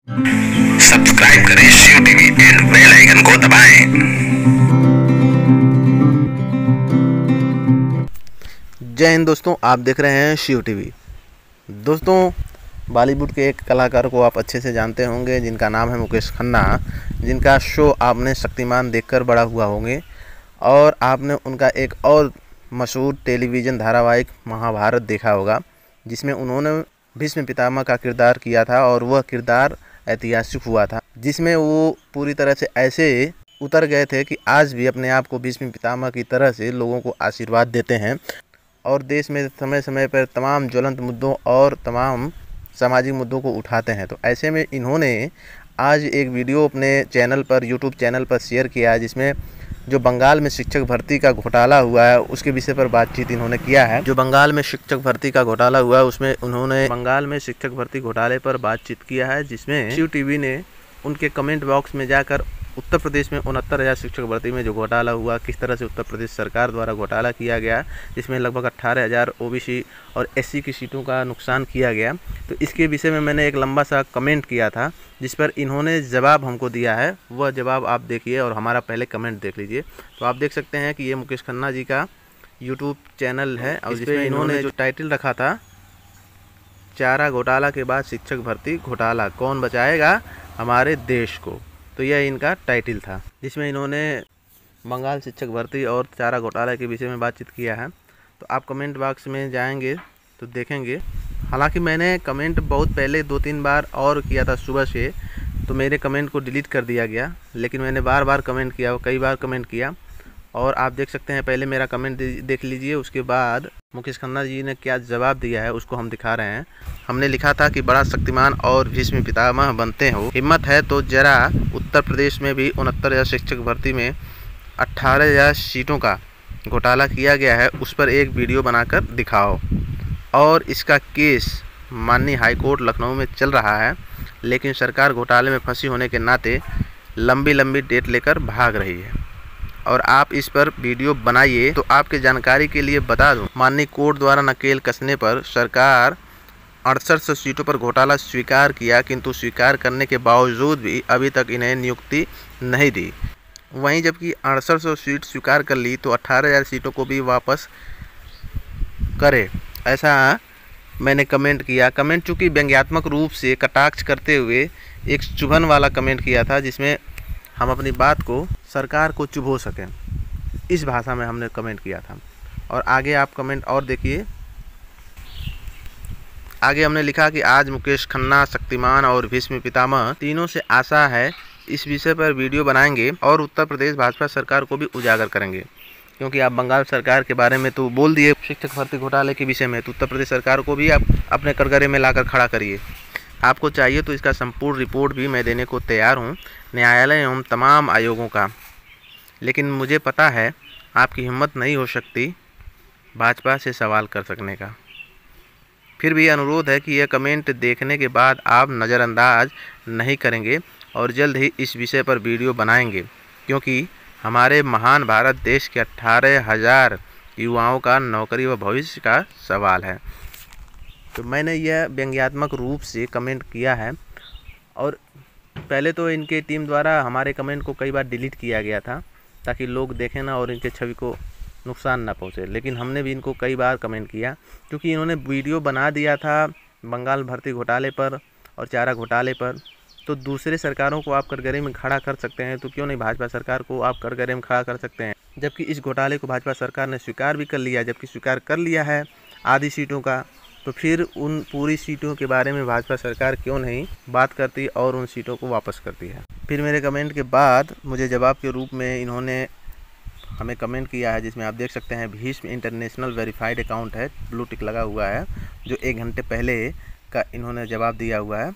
Subscribe करें Shiv TV and bell icon को दबाएं। जय हिंद दोस्तों, आप देख रहे हैं शिव टीवी। दोस्तों, बॉलीवुड के एक कलाकार को आप अच्छे से जानते होंगे जिनका नाम है मुकेश खन्ना, जिनका शो आपने शक्तिमान देखकर बड़ा हुआ होंगे और आपने उनका एक और मशहूर टेलीविज़न धारावाहिक महाभारत देखा होगा, जिसमें उन्होंने भीष्म पितामह का किरदार किया था और वह किरदार ऐतिहासिक हुआ था, जिसमें वो पूरी तरह से ऐसे उतर गए थे कि आज भी अपने आप को भीष्म पितामह की तरह से लोगों को आशीर्वाद देते हैं और देश में समय समय पर तमाम ज्वलंत मुद्दों और तमाम सामाजिक मुद्दों को उठाते हैं। तो ऐसे में इन्होंने आज एक वीडियो अपने चैनल पर, यूट्यूब चैनल पर शेयर किया है, जिसमें जो बंगाल में शिक्षक भर्ती का घोटाला हुआ है उसके विषय पर बातचीत इन्होंने किया है। जो बंगाल में शिक्षक भर्ती का घोटाला हुआ है उसमें उन्होंने बंगाल में शिक्षक भर्ती घोटाले पर बातचीत किया है, जिसमें शिव टीवी ने उनके कमेंट बॉक्स में जाकर उत्तर प्रदेश में 69,000 शिक्षक भर्ती में जो घोटाला हुआ, किस तरह से उत्तर प्रदेश सरकार द्वारा घोटाला किया गया, जिसमें लगभग 18,000 ओबीसी और एससी की सीटों का नुकसान किया गया, तो इसके विषय में मैंने एक लंबा सा कमेंट किया था, जिस पर इन्होंने जवाब हमको दिया है। वह जवाब आप देखिए और हमारा पहले कमेंट देख लीजिए। तो आप देख सकते हैं कि ये मुकेश खन्ना जी का यूट्यूब चैनल है और जिसमें इन्होंने जो टाइटल रखा था, चारा घोटाला के बाद शिक्षक भर्ती घोटाला, कौन बचाएगा हमारे देश को, तो यह इनका टाइटल था, जिसमें इन्होंने बंगाल शिक्षक भर्ती और चारा घोटाला के विषय में बातचीत किया है। तो आप कमेंट बॉक्स में जाएंगे तो देखेंगे। हालांकि मैंने कमेंट बहुत पहले 2-3 बार और किया था सुबह से, तो मेरे कमेंट को डिलीट कर दिया गया, लेकिन मैंने बार बार कमेंट किया, कई बार कमेंट किया और आप देख सकते हैं। पहले मेरा कमेंट देख लीजिए, उसके बाद मुकेश खन्ना जी ने क्या जवाब दिया है उसको हम दिखा रहे हैं। हमने लिखा था कि बड़ा शक्तिमान और भीष्म पितामह बनते हो, हिम्मत है तो जरा उत्तर प्रदेश में भी 69,000 शिक्षक भर्ती में 18,000 सीटों का घोटाला किया गया है, उस पर एक वीडियो बनाकर दिखाओ। और इसका केस माननीय हाईकोर्ट लखनऊ में चल रहा है, लेकिन सरकार घोटाले में फंसी होने के नाते लंबी लंबी डेट लेकर भाग रही है और आप इस पर वीडियो बनाइए। तो आपके जानकारी के लिए बता दूं, माननीय कोर्ट द्वारा नकेल कसने पर सरकार 6800 सीटों पर घोटाला स्वीकार किया, किंतु स्वीकार करने के बावजूद भी अभी तक इन्हें नियुक्ति नहीं दी। वहीं जबकि 6800 सीट स्वीकार कर ली तो 18,000 सीटों को भी वापस करे, ऐसा मैंने कमेंट किया। कमेंट चूँकि व्यंग्यात्मक रूप से कटाक्ष करते हुए एक चुभन वाला कमेंट किया था, जिसमें हम अपनी बात को सरकार को चुभो सकें, इस भाषा में हमने कमेंट किया था। और आगे आप कमेंट और देखिए। आगे हमने लिखा कि आज मुकेश खन्ना, शक्तिमान और भीष्म पितामह तीनों से आशा है इस विषय पर वीडियो बनाएंगे और उत्तर प्रदेश भाजपा सरकार को भी उजागर करेंगे, क्योंकि आप बंगाल सरकार के बारे में तो बोल दिए शिक्षक भर्ती घोटाले के विषय में, तो उत्तर प्रदेश सरकार को भी आप अपने कटघरे में लाकर खड़ा करिए। आपको चाहिए तो इसका संपूर्ण रिपोर्ट भी मैं देने को तैयार हूँ, न्यायालय एवं तमाम आयोगों का, लेकिन मुझे पता है आपकी हिम्मत नहीं हो सकती भाजपा से सवाल कर सकने का। फिर भी अनुरोध है कि यह कमेंट देखने के बाद आप नज़रअंदाज नहीं करेंगे और जल्द ही इस विषय पर वीडियो बनाएंगे, क्योंकि हमारे महान भारत देश के 18,000 युवाओं का नौकरी व भविष्य का सवाल है। तो मैंने यह व्यंग्यात्मक रूप से कमेंट किया है और पहले तो इनके टीम द्वारा हमारे कमेंट को कई बार डिलीट किया गया था ताकि लोग देखें ना और इनके छवि को नुकसान ना पहुंचे, लेकिन हमने भी इनको कई बार कमेंट किया, क्योंकि इन्होंने वीडियो बना दिया था बंगाल भर्ती घोटाले पर और चारा घोटाले पर। तो दूसरे सरकारों को आप कटघरे में खड़ा कर सकते हैं, तो क्यों नहीं भाजपा सरकार को आप कटघरे में खड़ा कर सकते हैं, जबकि इस घोटाले को भाजपा सरकार ने स्वीकार भी कर लिया। जबकि स्वीकार कर लिया है आधी सीटों का, तो फिर उन पूरी सीटों के बारे में भाजपा सरकार क्यों नहीं बात करती और उन सीटों को वापस करती है। फिर मेरे कमेंट के बाद मुझे जवाब के रूप में इन्होंने हमें कमेंट किया है, जिसमें आप देख सकते हैं भीष्म इंटरनेशनल वेरीफाइड अकाउंट है, ब्लू टिक लगा हुआ है, जो 1 घंटे पहले का इन्होंने जवाब दिया हुआ है।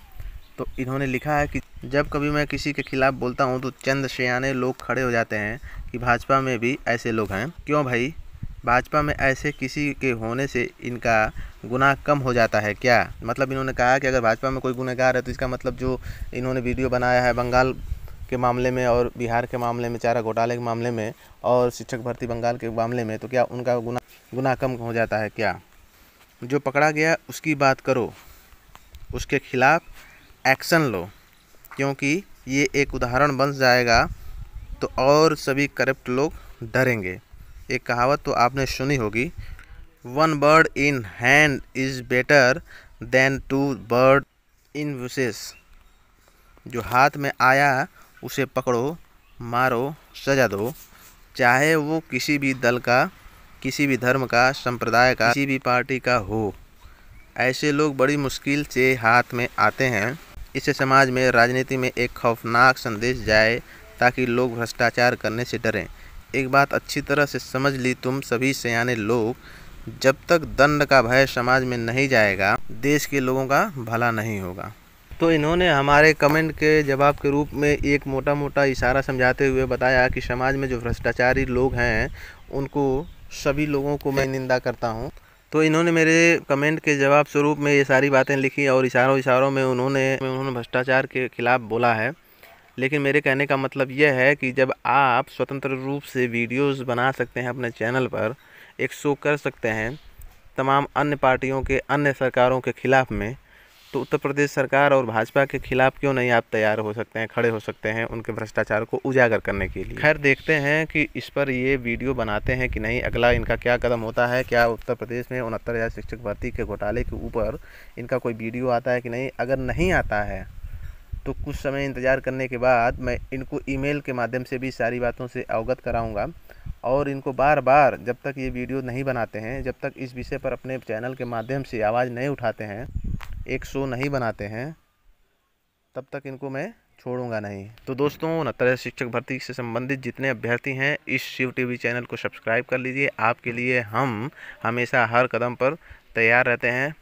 तो इन्होंने लिखा है कि जब कभी मैं किसी के खिलाफ़ बोलता हूं तो चंद शयाने लोग खड़े हो जाते हैं कि भाजपा में भी ऐसे लोग हैं। क्यों भाई, भाजपा में ऐसे किसी के होने से इनका गुनाह कम हो जाता है क्या? मतलब इन्होंने कहा कि अगर भाजपा में कोई गुनहगार है तो इसका मतलब जो इन्होंने वीडियो बनाया है बंगाल के मामले में और बिहार के मामले में, चारा घोटाले के मामले में और शिक्षक भर्ती बंगाल के मामले में, तो क्या उनका गुनाह कम हो जाता है क्या? जो पकड़ा गया उसकी बात करो, उसके खिलाफ एक्शन लो, क्योंकि ये एक उदाहरण बन जाएगा तो और सभी करप्ट लोग डरेंगे। एक कहावत तो आपने सुनी होगी, 1 bird in hand is better than 2 bird in bushes। जो हाथ में आया उसे पकड़ो, मारो, सजा दो, चाहे वो किसी भी दल का, किसी भी धर्म का, संप्रदाय का, किसी भी पार्टी का हो। ऐसे लोग बड़ी मुश्किल से हाथ में आते हैं। इससे समाज में, राजनीति में एक खौफनाक संदेश जाए ताकि लोग भ्रष्टाचार करने से डरें। एक बात अच्छी तरह से समझ ली तुम सभी सयाने लोग, जब तक दंड का भय समाज में नहीं जाएगा, देश के लोगों का भला नहीं होगा। तो इन्होंने हमारे कमेंट के जवाब के रूप में एक मोटा मोटा इशारा समझाते हुए बताया कि समाज में जो भ्रष्टाचारी लोग हैं उनको, सभी लोगों को मैं निंदा करता हूं। तो इन्होंने मेरे कमेंट के जवाब स्वरूप में ये सारी बातें लिखी और इशारों में उन्होंने भ्रष्टाचार के खिलाफ़ बोला है। लेकिन मेरे कहने का मतलब यह है कि जब आप स्वतंत्र रूप से वीडियोस बना सकते हैं, अपने चैनल पर एक शो कर सकते हैं तमाम अन्य पार्टियों के, अन्य सरकारों के खिलाफ़ में, तो उत्तर प्रदेश सरकार और भाजपा के खिलाफ़ क्यों नहीं आप तैयार हो सकते हैं, खड़े हो सकते हैं उनके भ्रष्टाचार को उजागर करने के लिए। खैर देखते हैं कि इस पर ये वीडियो बनाते हैं कि नहीं, अगला इनका क्या कदम होता है। क्या उत्तर प्रदेश में 69,000 शिक्षक भर्ती के घोटाले के ऊपर इनका कोई वीडियो आता है कि नहीं। अगर नहीं आता है तो कुछ समय इंतज़ार करने के बाद मैं इनको ईमेल के माध्यम से भी सारी बातों से अवगत कराऊंगा और इनको बार बार, जब तक ये वीडियो नहीं बनाते हैं, जब तक इस विषय पर अपने चैनल के माध्यम से आवाज़ नहीं उठाते हैं, एक शो नहीं बनाते हैं, तब तक इनको मैं छोड़ूंगा नहीं। तो दोस्तों, 69,000 शिक्षक भर्ती से संबंधित जितने अभ्यर्थी हैं इस शिव टीवी चैनल को सब्सक्राइब कर लीजिए। आपके लिए हम हमेशा हर कदम पर तैयार रहते हैं।